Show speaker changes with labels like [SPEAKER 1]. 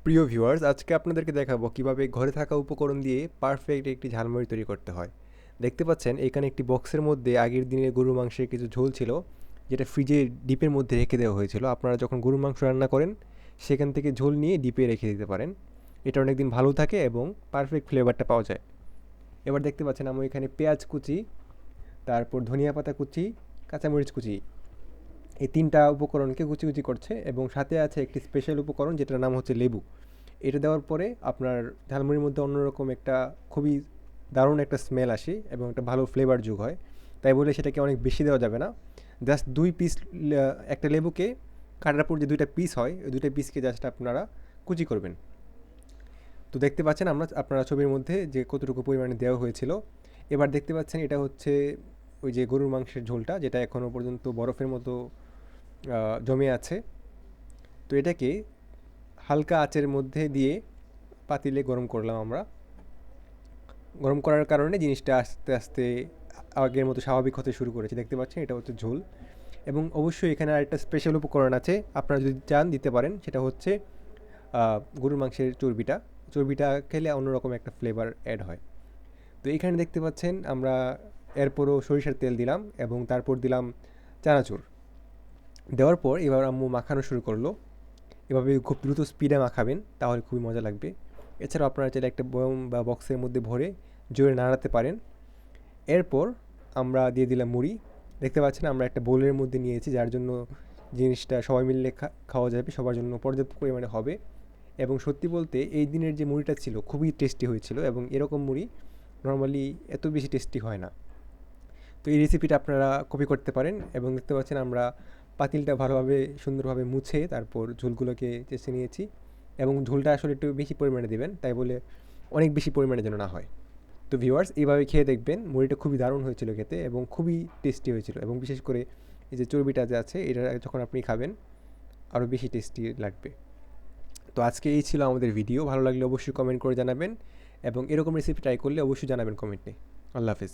[SPEAKER 1] প্রিয় ভিউয়ার্স, আজকে আপনাদেরকে দেখাবো কিভাবে ঘরে থাকা উপকরণ দিয়ে পারফেক্ট একটি ঝালমুড়ি তৈরি করতে হয়। দেখতে পাচ্ছেন এখানে একটি বক্সের মধ্যে আগের দিনের গরুর মাংসের কিছু ঝোল ছিল, যেটা ফ্রিজে ডিপের মধ্যে রেখে দেওয়া হয়েছিল। আপনারা যখন গরুর মাংস রান্না করেন সেখান থেকে ঝোল নিয়ে ডিপে রেখে দিতে পারেন। এটা অনেক দিন ভালো থাকে এবং পারফেক্ট ফ্লেভারটা পাওয়া যায়। এবার দেখতে পাচ্ছেন আমি এখানে পেঁয়াজ কুচি, তারপর ধনিয়া পাতা কুচি, কাঁচামরিচ কুচি, এই ৩টা উপকরণকে কুচি কুচি করছে এবং সাথে আছে একটি স্পেশাল উপকরণ যেটার নাম হচ্ছে লেবু। এটা দেওয়ার পরে আপনার ঝালমুড়ির মধ্যে অন্যরকম একটা খুবই দারুণ একটা স্মেল আসে এবং একটা ভালো ফ্লেভার যোগ হয়। তাই বলে সেটাকে অনেক বেশি দেওয়া যাবে না। জাস্ট ২ পিস, একটা লেবুকে কাটার পর যে ২টা পিস হয়, ওই ২টা পিসকে জাস্ট আপনারা কুচি করবেন। তো দেখতে পাচ্ছেন আপনারা ছবির মধ্যে যে কতটুকু পরিমাণে দেওয়া হয়েছিল। এবার দেখতে পাচ্ছেন এটা হচ্ছে ওই যে গরুর মাংসের ঝোলটা, যেটা এখনও পর্যন্ত বরফের মতো জমে আছে। তো এটাকে হালকা আঁচের মধ্যে দিয়ে পাতিলে গরম করলাম আমরা। গরম করার কারণে জিনিসটা আস্তে আস্তে আগের মতো স্বাভাবিক হতে শুরু করেছে। দেখতে পাচ্ছেন এটা হচ্ছে ঝোল। এবং অবশ্যই এখানে আরেকটা স্পেশাল উপকরণ আছে, আপনারা যদি চান দিতে পারেন। সেটা হচ্ছে গরুর মাংসের চর্বিটা। চর্বিটা খেলে অন্যরকম একটা ফ্লেভার অ্যাড হয়। তো এখানে দেখতে পাচ্ছেন আমরা এরপরও সরিষার তেল দিলাম এবং তারপর দিলাম চানাচুর। দেওয়ার পর এবার আম্মু মাখানো শুরু করলো। এভাবে খুব দ্রুত স্পিডে মাখাবেন, তাহলে খুবই মজা লাগবে। এছাড়াও আপনারা চাইলে একটা বয়ম বা বক্সের মধ্যে ভরে জোরে নাড়াতে পারেন। এরপর আমরা দিয়ে দিলাম মুড়ি। দেখতে পাচ্ছেন আমরা একটা বোলের মধ্যে নিয়েছি, যার জন্য জিনিসটা সবাই মিলে খাওয়া যাবে, সবার জন্য পর্যাপ্ত পরিমাণে হবে। এবং সত্যি বলতে এই দিনের যে মুড়িটা ছিল খুবই টেস্টি হয়েছিল এবং এরকম মুড়ি নর্মালি এত বেশি টেস্টি হয় না। তো এই রেসিপিটা আপনারা কপি করতে পারেন। এবং দেখতে পাচ্ছেন আমরা পাতিলটা ভালোভাবে সুন্দরভাবে মুছে তারপর ঝোলগুলোকে চেঁচে নিয়েছি। এবং ঝোলটা আসলে একটু বেশি পরিমাণে দেবেন, তাই বলে অনেক বেশি পরিমাণে যেন না হয়। তো ভিউয়ার্স, এইভাবে খেয়ে দেখবেন, মুড়িটা খুবই দারুণ হয়েছিল খেতে এবং খুবই টেস্টি হয়েছিল। এবং বিশেষ করে এই যে চর্বিটা যে আছে, এটা যখন আপনি খাবেন আরও বেশি টেস্টি লাগবে। তো আজকে এই ছিল আমাদের ভিডিও। ভালো লাগলে অবশ্যই কমেন্ট করে জানাবেন এবং এরকম রেসিপি ট্রাই করলে অবশ্যই জানাবেন কমেন্টে। আল্লাহ হাফেজ।